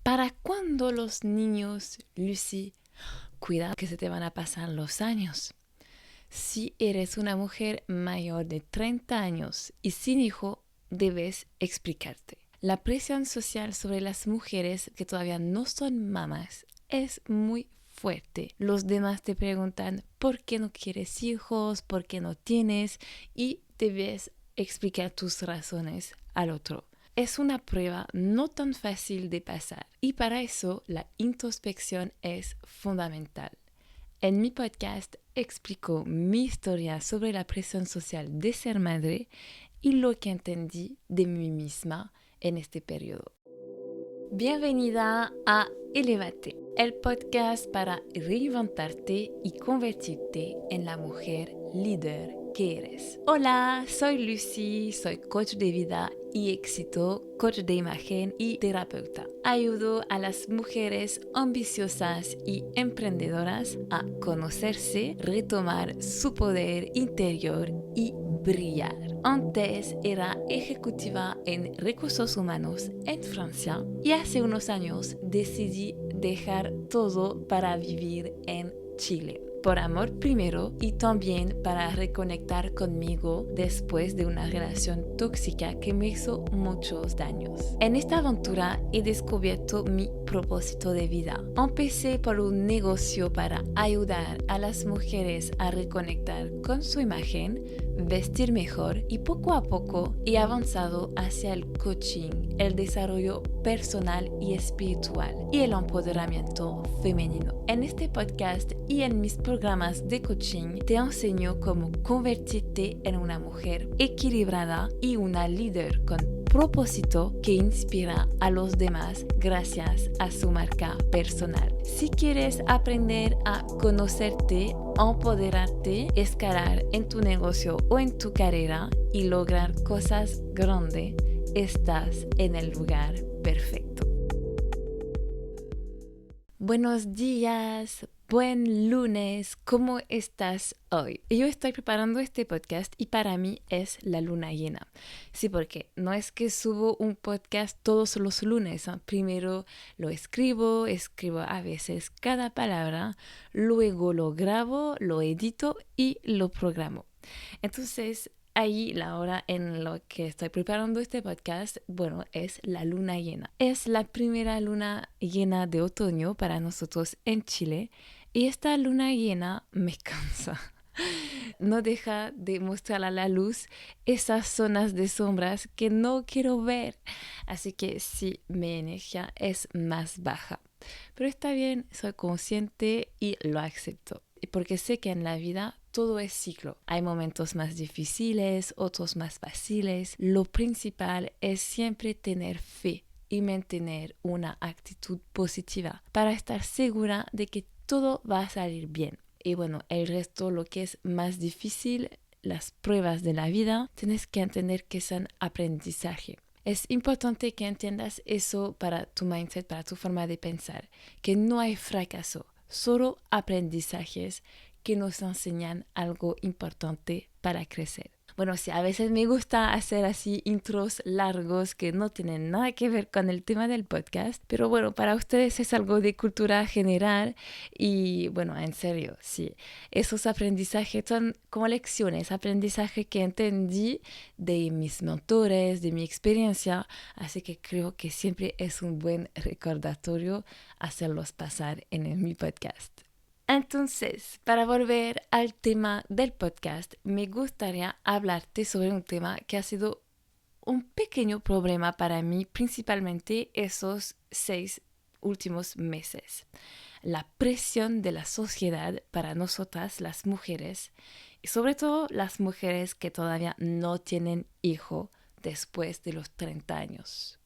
¿Para cuándo los niños, Lucy? Cuidado que se te van a pasar los años. Si eres una mujer mayor de 30 años y sin hijo, debes explicarte. La presión social sobre las mujeres que todavía no son mamás es muy fuerte. Los demás te preguntan por qué no quieres hijos, por qué no tienes, y debes explicar tus razones al otro. Es una prueba no tan fácil de pasar y para eso la introspección es fundamental. En mi podcast explico mi historia sobre la presión social de ser madre y lo que entendí de mí misma en este periodo. Bienvenida a Elévate, el podcast para reinventarte y convertirte en la mujer líder que eres. Hola, soy Lucy, soy coach de vida y éxito, coach de imagen y terapeuta. Ayudo a las mujeres ambiciosas y emprendedoras a conocerse, retomar su poder interior y brillar. Antes era ejecutiva en recursos humanos en Francia y hace unos años decidí dejar todo para vivir en Chile. Por amor primero y también para reconectar conmigo después de una relación tóxica que me hizo muchos daños. En esta aventura he descubierto mi propósito de vida. Empecé por un negocio para ayudar a las mujeres a reconectar con su imagen, vestir mejor y poco a poco he avanzado hacia el coaching, el desarrollo personal y espiritual y el empoderamiento femenino. En este podcast y en mis programas de coaching te enseño cómo convertirte en una mujer equilibrada y una líder con propósito que inspira a los demás gracias a su marca personal. Si quieres aprender a conocerte, empoderarte, escalar en tu negocio o en tu carrera y lograr cosas grandes, estás en el lugar perfecto. Buenos días, buen lunes, ¿cómo estás hoy? Yo estoy preparando este podcast y para mí es la luna llena. Sí, porque no es que subo un podcast todos los lunes, ¿eh? Primero lo escribo a veces cada palabra, luego lo grabo, lo edito y lo programo. Entonces, ahí la hora en la que estoy preparando este podcast, bueno, es la luna llena. Es la primera luna llena de otoño para nosotros en Chile y esta luna llena me cansa. No deja de mostrar a la luz esas zonas de sombras que no quiero ver. Así que sí, mi energía es más baja. Pero está bien, soy consciente y lo acepto. Porque sé que en la vida todo es ciclo. Hay momentos más difíciles, otros más fáciles. Lo principal es siempre tener fe y mantener una actitud positiva para estar segura de que todo va a salir bien. Y bueno, el resto, lo que es más difícil, las pruebas de la vida, tienes que entender que son aprendizaje. Es importante que entiendas eso para tu mindset, para tu forma de pensar, que no hay fracaso, solo aprendizajes que nos enseñan algo importante para crecer. Bueno, sí, a veces me gusta hacer así intros largos que no tienen nada que ver con el tema del podcast, pero bueno, para ustedes es algo de cultura general y bueno, en serio, sí, esos aprendizajes son como lecciones, aprendizaje que entendí de mis mentores, de mi experiencia, así que creo que siempre es un buen recordatorio hacerlos pasar en mi podcast. Entonces, para volver al tema del podcast, me gustaría hablarte sobre un tema que ha sido un pequeño problema para mí, principalmente esos 6 últimos meses. La presión de la sociedad para nosotras, las mujeres, y sobre todo las mujeres que todavía no tienen hijo después de los 30 años.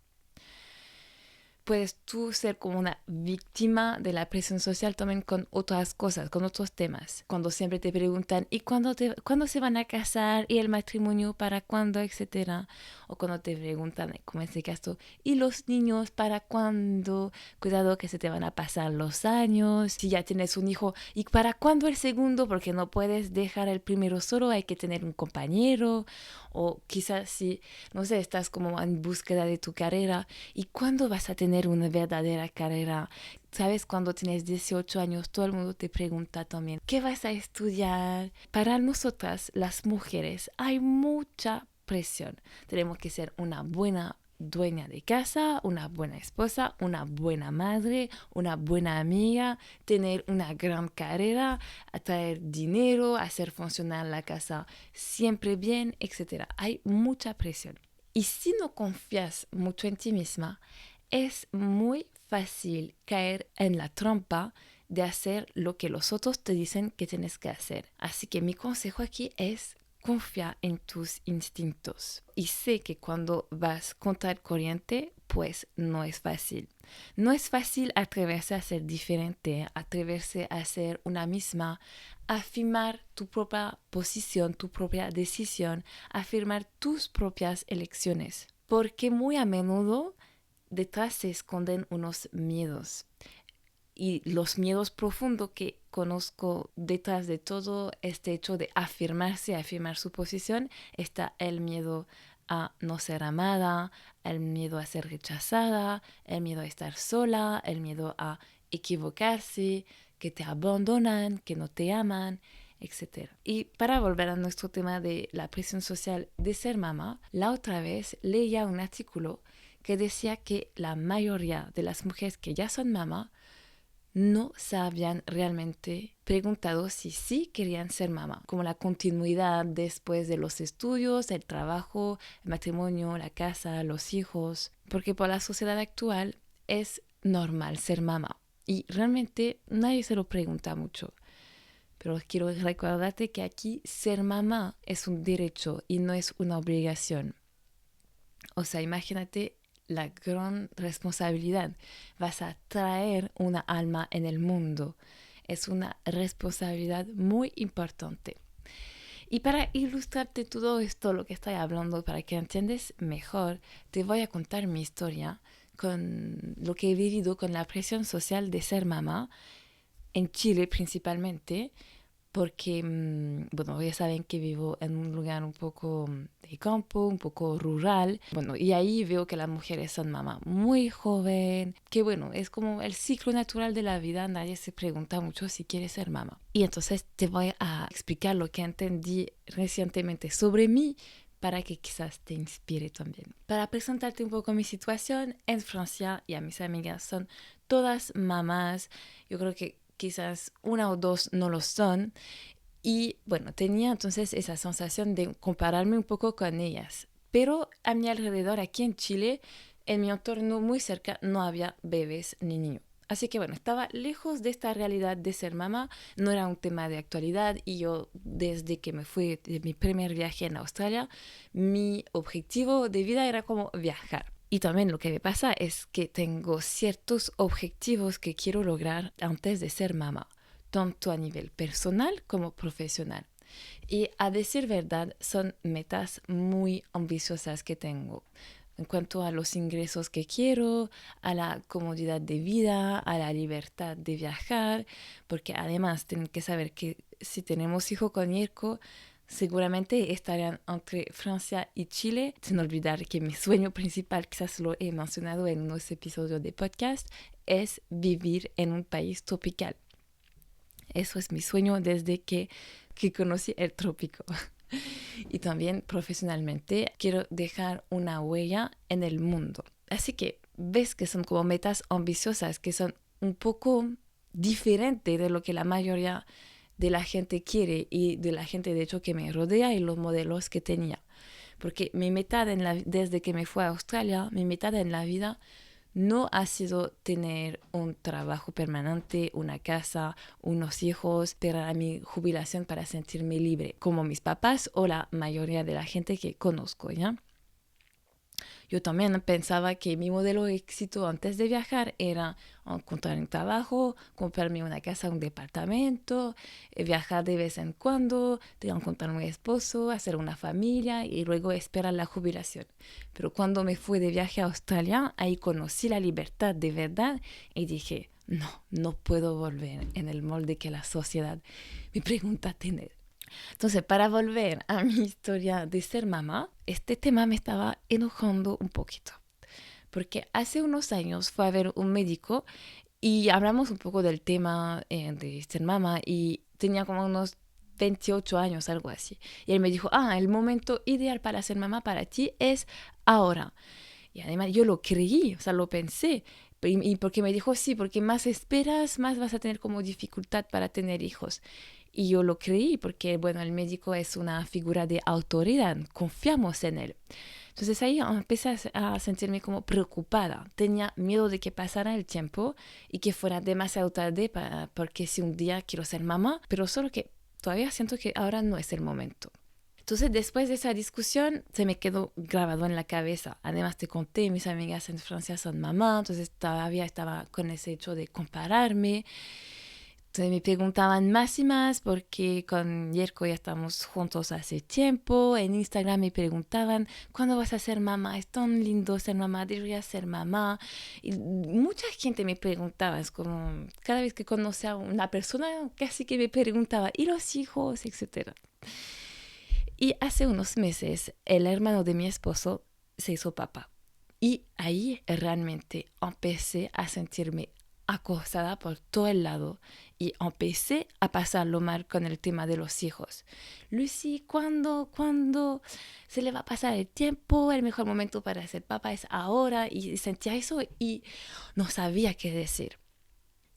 Puedes tú ser como una víctima de la presión social también con otras cosas, con otros temas. Cuando siempre te preguntan, ¿y cuándo se van a casar? ¿Y el matrimonio para cuándo? Etcétera. O cuando te preguntan, como en este caso, ¿y los niños para cuándo? Cuidado que se te van a pasar los años. Si ya tienes un hijo, ¿y para cuándo el segundo? Porque no puedes dejar el primero solo, hay que tener un compañero. O quizás si, no sé, estás como en búsqueda de tu carrera, ¿y cuándo vas a tener tener una verdadera carrera. Sabes, cuando tienes 18 años, todo el mundo te pregunta también, ¿qué vas a estudiar? Para nosotras, las mujeres, hay mucha presión. Tenemos que ser una buena dueña de casa, una buena esposa, una buena madre, una buena amiga, tener una gran carrera, atraer dinero, hacer funcionar la casa siempre bien, etc. Hay mucha presión. Y si no confías mucho en ti misma, es muy fácil caer en la trampa de hacer lo que los otros te dicen que tienes que hacer. Así que mi consejo aquí es confía en tus instintos. Y sé que cuando vas contra el corriente, pues no es fácil. No es fácil atreverse a ser diferente, atreverse a ser una misma, afirmar tu propia posición, tu propia decisión, afirmar tus propias elecciones. Porque muy a menudo detrás se esconden unos miedos. Y los miedos profundos que conozco detrás de todo este hecho de afirmarse, afirmar su posición, está el miedo a no ser amada, el miedo a ser rechazada, el miedo a estar sola, el miedo a equivocarse, que te abandonan, que no te aman, etc. Y para volver a nuestro tema de la presión social de ser mamá, la otra vez leía un artículo que decía que la mayoría de las mujeres que ya son mamá no se habían realmente preguntado si sí querían ser mamá, como la continuidad después de los estudios, el trabajo, el matrimonio, la casa, los hijos, porque por la sociedad actual es normal ser mamá y realmente nadie se lo pregunta mucho. Pero quiero recordarte que aquí ser mamá es un derecho y no es una obligación. O sea, imagínate la gran responsabilidad. Vas a traer una alma en el mundo. Es una responsabilidad muy importante. Y para ilustrarte todo esto, lo que estoy hablando, para que entiendas mejor, te voy a contar mi historia con lo que he vivido con la presión social de ser mamá, en Chile principalmente, porque, bueno, ya saben que vivo en un lugar un poco de campo, un poco rural. Bueno, y ahí veo que las mujeres son mamá muy joven, que bueno, es como el ciclo natural de la vida, nadie se pregunta mucho si quiere ser mamá. Y entonces te voy a explicar lo que entendí recientemente sobre mí para que quizás te inspire también. Para presentarte un poco mi situación, en Francia, y a mis amigas son todas mamás, yo creo que quizás una o dos no lo son. Y bueno, tenía entonces esa sensación de compararme un poco con ellas. Pero a mi alrededor, aquí en Chile, en mi entorno muy cerca, no había bebés ni niños. Así que bueno, estaba lejos de esta realidad de ser mamá, no era un tema de actualidad y yo desde que me fui de mi primer viaje en Australia, mi objetivo de vida era como viajar. Y también lo que me pasa es que tengo ciertos objetivos que quiero lograr antes de ser mamá, tanto a nivel personal como profesional. Y a decir verdad, son metas muy ambiciosas que tengo en cuanto a los ingresos que quiero, a la comodidad de vida, a la libertad de viajar, porque además tienen que saber que si tenemos hijo con Yerko, seguramente estarían entre Francia y Chile, sin olvidar que mi sueño principal, quizás lo he mencionado en unos episodios de podcast, es vivir en un país tropical. Eso es mi sueño desde que conocí el trópico. Y también profesionalmente quiero dejar una huella en el mundo. Así que ves que son como metas ambiciosas, que son un poco diferentes de lo que la mayoría de la gente quiere y de la gente de hecho que me rodea y los modelos que tenía. Porque mi meta desde que me fui a Australia, mi meta en la vida no ha sido tener un trabajo permanente, una casa, unos hijos, esperar a mi jubilación para sentirme libre, como mis papás o la mayoría de la gente que conozco, ¿ya? Yo también pensaba que mi modelo de éxito antes de viajar era encontrar un trabajo, comprarme una casa, un departamento, viajar de vez en cuando, encontrar un esposo, hacer una familia y luego esperar la jubilación. Pero cuando me fui de viaje a Australia, ahí conocí la libertad de verdad y dije, no puedo volver en el molde que la sociedad me pregunta tener. Entonces, para volver a mi historia de ser mamá, este tema me estaba enojando un poquito. porque hace unos años fue a ver un médico y hablamos un poco del tema de ser mamá y tenía como unos 28 años, algo así. Y él me dijo, el momento ideal para ser mamá para ti es ahora. Y además yo lo creí, o sea, lo pensé. Y porque me dijo, sí, porque más esperas, más vas a tener como dificultad para tener hijos. Y yo lo creí porque, bueno, el médico es una figura de autoridad, confiamos en él. Entonces ahí empecé a sentirme como preocupada. Tenía miedo de que pasara el tiempo y que fuera demasiado tarde porque si un día quiero ser mamá, pero solo que todavía siento que ahora no es el momento. Entonces, después de esa discusión, se me quedó grabado en la cabeza. Además, te conté, mis amigas en Francia son mamá, entonces todavía estaba con ese hecho de compararme. Entonces me preguntaban más y más porque con Yerko ya estamos juntos hace tiempo. En Instagram me preguntaban, ¿cuándo vas a ser mamá? Es tan lindo ser mamá, deberías ser mamá. Y mucha gente me preguntaba, es como cada vez que conocía a una persona, casi que me preguntaba, ¿y los hijos? Etcétera. Y hace unos meses, el hermano de mi esposo se hizo papá. Y ahí realmente empecé a sentirme acosada por todo el lado y empecé a pasarlo mal con el tema de los hijos. Lucy, ¿cuándo se le va a pasar el tiempo? El mejor momento para ser papá es ahora. Y sentía eso y no sabía qué decir.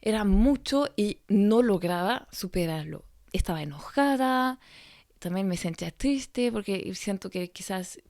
Era mucho y no lograba superarlo. Estaba enojada, también me sentía triste porque siento que quizás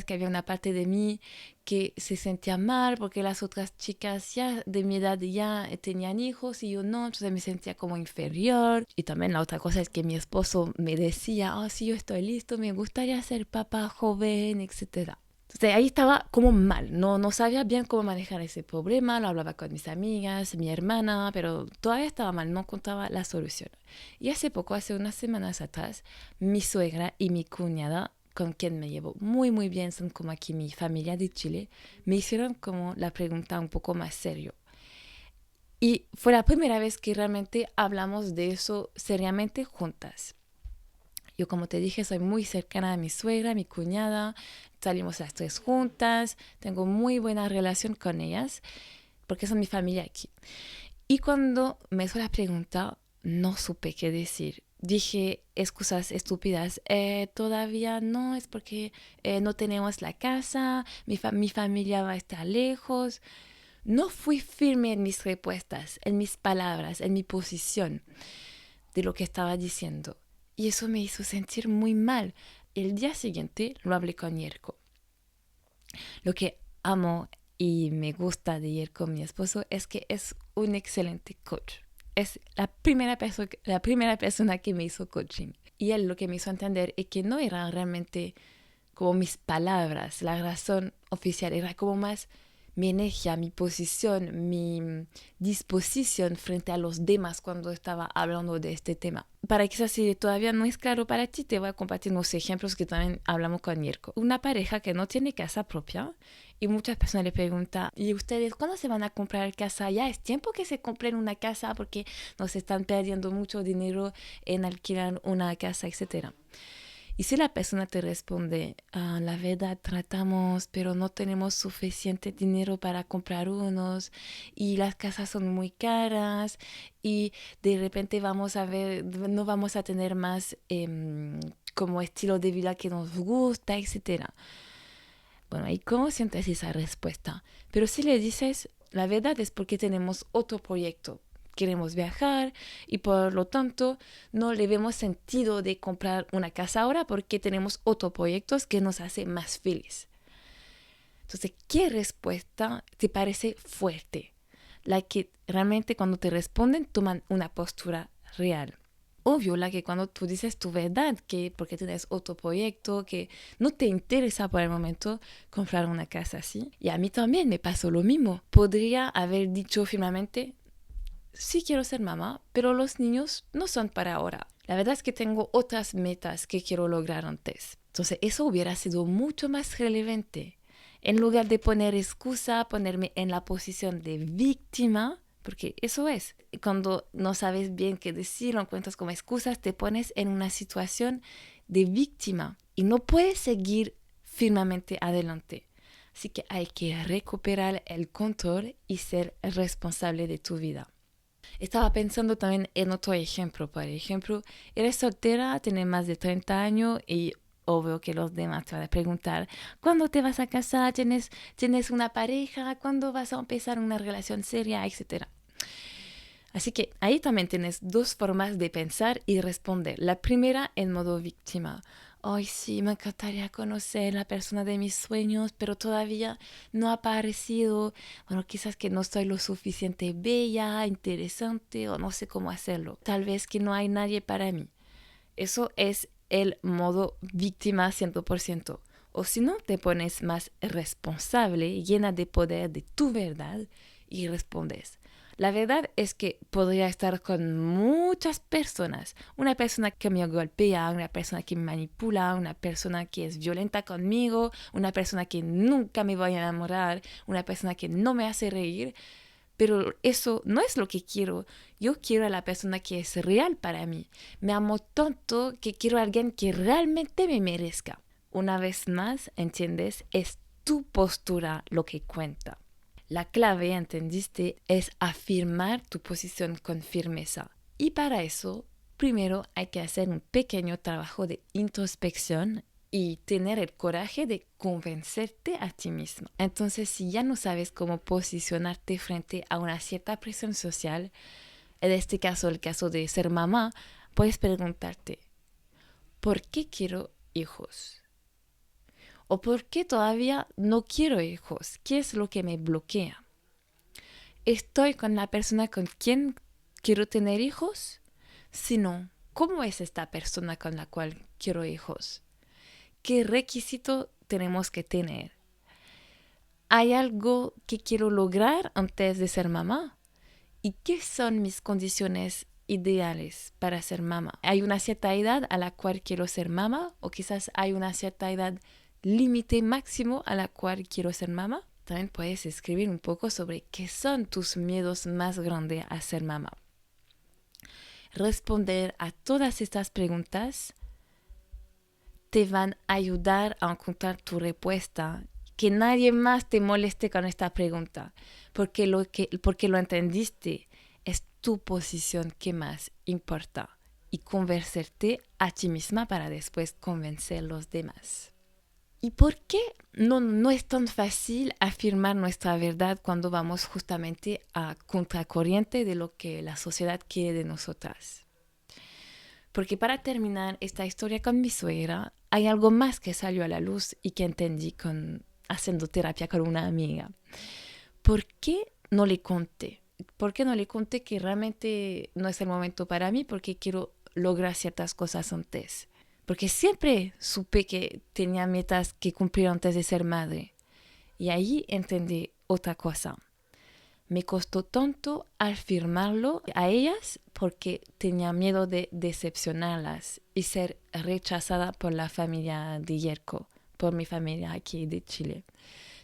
que había una parte de mí que se sentía mal porque las otras chicas ya de mi edad ya tenían hijos y yo no, entonces me sentía como inferior. Y también la otra cosa es que mi esposo me decía, sí, yo estoy listo, me gustaría ser papá joven, etcétera. Entonces ahí estaba como mal, no sabía bien cómo manejar ese problema, lo hablaba con mis amigas, mi hermana, pero todavía estaba mal, no contaba la solución. Y hace poco, hace unas semanas atrás, mi suegra y mi cuñada, con quien me llevo muy muy bien, son como aquí mi familia de Chile, me hicieron como la pregunta un poco más serio. Y fue la primera vez que realmente hablamos de eso seriamente juntas. Yo, como te dije, soy muy cercana a mi suegra, a mi cuñada, salimos las tres juntas, tengo muy buena relación con ellas, porque son mi familia aquí. Y cuando me hizo la pregunta, no supe qué decir. Dije excusas estúpidas. Todavía no, es porque no tenemos la casa, mi familia va a estar lejos. No fui firme en mis respuestas, en mis palabras, en mi posición de lo que estaba diciendo. Y eso me hizo sentir muy mal. El día siguiente lo hablé con Yerko. Lo que amo y me gusta de Yerko, mi esposo, es que es un excelente coach. Es la primera persona que me hizo coaching. Y él lo que me hizo entender es que no era realmente como mis palabras, la razón oficial, era como más mi energía, mi posición, mi disposición frente a los demás cuando estaba hablando de este tema. Para quizás si todavía no es claro para ti, te voy a compartir unos ejemplos que también hablamos con Mirko. Una pareja que no tiene casa propia y muchas personas le preguntan, ¿y ustedes cuándo se van a comprar casa? Ya es tiempo que se compren una casa porque nos están perdiendo mucho dinero en alquilar una casa, etcétera. Y si la persona te responde, la verdad tratamos, pero no tenemos suficiente dinero para comprar unos y las casas son muy caras y de repente vamos a ver, no vamos a tener más como estilo de vida que nos gusta, etcétera. Bueno, ¿y cómo sientes esa respuesta? Pero si le dices, la verdad es porque tenemos otro proyecto. Queremos viajar y por lo tanto no le vemos sentido de comprar una casa ahora porque tenemos otros proyectos que nos hace más feliz. Entonces, ¿qué respuesta te parece fuerte? La que realmente cuando te responden toman una postura real. Obvio, la que cuando tú dices tu verdad, que porque tienes otro proyecto, que no te interesa por el momento comprar una casa así. Y a mí también me pasó lo mismo. Podría haber dicho firmemente, sí quiero ser mamá, pero los niños no son para ahora. La verdad es que tengo otras metas que quiero lograr antes. Entonces eso hubiera sido mucho más relevante. En lugar de poner excusa, ponerme en la posición de víctima, porque eso es. Cuando no sabes bien qué decir, lo encuentras como excusas, te pones en una situación de víctima y no puedes seguir firmemente adelante. Así que hay que recuperar el control y ser responsable de tu vida. Estaba pensando también en otro ejemplo. Por ejemplo, eres soltera, tienes más de 30 años y obvio que los demás te van a preguntar, ¿cuándo te vas a casar? ¿Tienes una pareja? ¿Cuándo vas a empezar una relación seria? Etcétera. Así que ahí también tienes dos formas de pensar y responder. La primera en modo víctima. Ay, sí, me encantaría conocer la persona de mis sueños, pero todavía no ha aparecido. Bueno, quizás que no soy lo suficiente bella, interesante o no sé cómo hacerlo. Tal vez que no hay nadie para mí. Eso es el modo víctima 100%. O si no, te pones más responsable, llena de poder de tu verdad y respondes. La verdad es que podría estar con muchas personas. Una persona que me golpea, una persona que me manipula, una persona que es violenta conmigo, una persona que nunca me voy a enamorar, una persona que no me hace reír. Pero eso no es lo que quiero. Yo quiero a la persona que es real para mí. Me amo tanto que quiero a alguien que realmente me merezca. Una vez más, ¿entiendes? Es tu postura lo que cuenta. La clave, ¿entendiste? Es afirmar tu posición con firmeza. Y para eso, primero hay que hacer un pequeño trabajo de introspección y tener el coraje de convencerte a ti mismo. Entonces, si ya no sabes cómo posicionarte frente a una cierta presión social, en este caso, el caso de ser mamá, puedes preguntarte, ¿por qué quiero hijos? ¿O por qué todavía no quiero hijos? ¿Qué es lo que me bloquea? ¿Estoy con la persona con quien quiero tener hijos? Si no, ¿cómo es esta persona con la cual quiero hijos? ¿Qué requisito tenemos que tener? ¿Hay algo que quiero lograr antes de ser mamá? ¿Y qué son mis condiciones ideales para ser mamá? ¿Hay una cierta edad a la cual quiero ser mamá? ¿O quizás hay una cierta edad límite máximo a la cual quiero ser mamá? También puedes escribir un poco sobre qué son tus miedos más grandes a ser mamá. Responder a todas estas preguntas te van a ayudar a encontrar tu respuesta. Que nadie más te moleste con esta pregunta, porque lo entendiste, es tu posición que más importa y convencerte a ti misma para después convencer a los demás. ¿Y por qué no es tan fácil afirmar nuestra verdad cuando vamos justamente a contracorriente de lo que la sociedad quiere de nosotras? Porque para terminar esta historia con mi suegra, hay algo más que salió a la luz y que entendí haciendo terapia con una amiga. ¿Por qué no le conté? ¿Por qué no le conté que realmente no es el momento para mí? Porque quiero lograr ciertas cosas antes. Porque siempre supe que tenía metas que cumplir antes de ser madre. Y ahí entendí otra cosa. Me costó tanto afirmarlo a ellas porque tenía miedo de decepcionarlas y ser rechazada por la familia de Yerko, por mi familia aquí de Chile.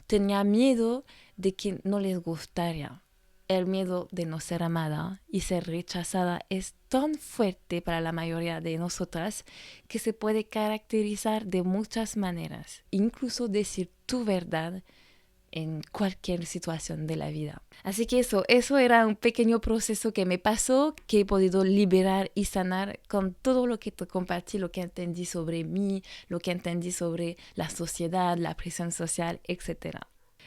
Tenía miedo de que no les gustaría. El miedo de no ser amada y ser rechazada es tan fuerte para la mayoría de nosotras que se puede caracterizar de muchas maneras, incluso decir tu verdad en cualquier situación de la vida. Así que eso era un pequeño proceso que me pasó, que he podido liberar y sanar con todo lo que te compartí, lo que entendí sobre mí, lo que entendí sobre la sociedad, la presión social, etc.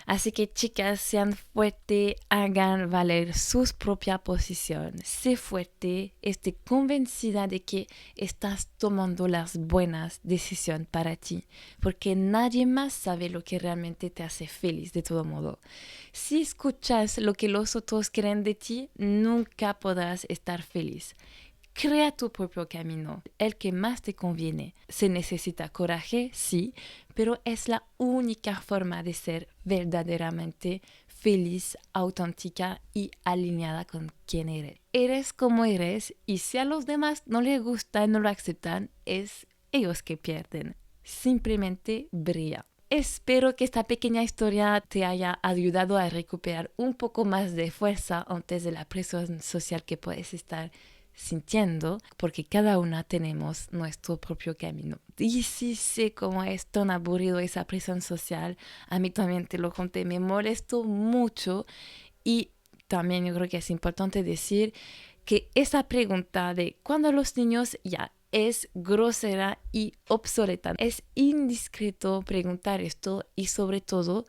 Así que chicas, sean fuertes, hagan valer sus propia posición. Sé fuerte, esté convencida de que estás tomando las buenas decisiones para ti, porque nadie más sabe lo que realmente te hace feliz de todo modo. Si escuchas lo que los otros creen de ti, nunca podrás estar feliz. Crea tu propio camino, el que más te conviene. Se necesita coraje, sí, pero es la única forma de ser verdaderamente feliz, auténtica y alineada con quien eres. Eres como eres y si a los demás no les gusta y no lo aceptan, es ellos que pierden. Simplemente brilla. Espero que esta pequeña historia te haya ayudado a recuperar un poco más de fuerza antes de la presión social que puedes estar sintiendo, porque cada una tenemos nuestro propio camino. Y sí sé cómo es tan aburrido esa presión social. A mí también, te lo conté, me molestó mucho. Y también yo creo que es importante decir que esa pregunta de cuándo los niños ya es grosera y obsoleta. Es indiscreto preguntar esto y sobre todo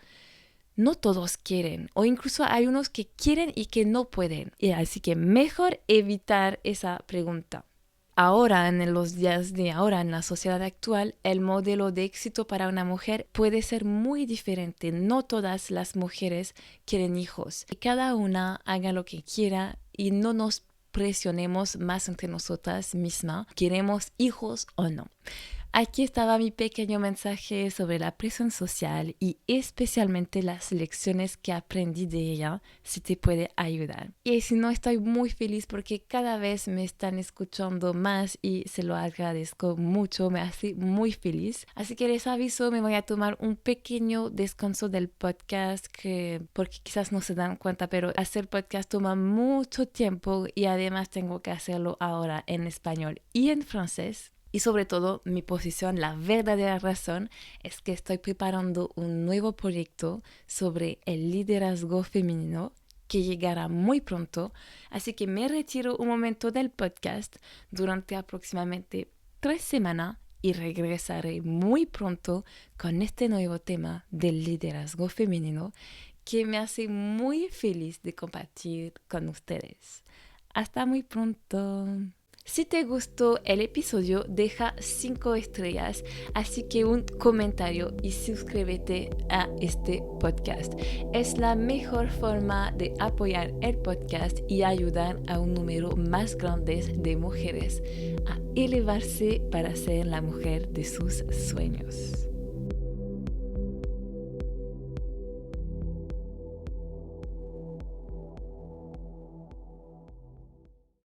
no todos quieren o incluso hay unos que quieren y que no pueden. Y así que mejor evitar esa pregunta. Ahora, en los días de ahora, en la sociedad actual, el modelo de éxito para una mujer puede ser muy diferente. No todas las mujeres quieren hijos. Cada una haga lo que quiera y no nos presionemos más entre nosotras mismas. ¿Queremos hijos o no? Aquí estaba mi pequeño mensaje sobre la presión social y especialmente las lecciones que aprendí de ella, si te puede ayudar. Y si no, estoy muy feliz porque cada vez me están escuchando más y se lo agradezco mucho, me hace muy feliz. Así que les aviso, me voy a tomar un pequeño descanso del podcast porque quizás no se dan cuenta, pero hacer podcast toma mucho tiempo y además tengo que hacerlo ahora en español y en francés. Y sobre todo, mi posición, la verdadera razón, es que estoy preparando un nuevo proyecto sobre el liderazgo femenino que llegará muy pronto. Así que me retiro un momento del podcast durante aproximadamente 3 semanas y regresaré muy pronto con este nuevo tema del liderazgo femenino que me hace muy feliz de compartir con ustedes. Hasta muy pronto. Si te gustó el episodio, deja 5 estrellas, así que un comentario y suscríbete a este podcast. Es la mejor forma de apoyar el podcast y ayudar a un número más grande de mujeres a elevarse para ser la mujer de sus sueños.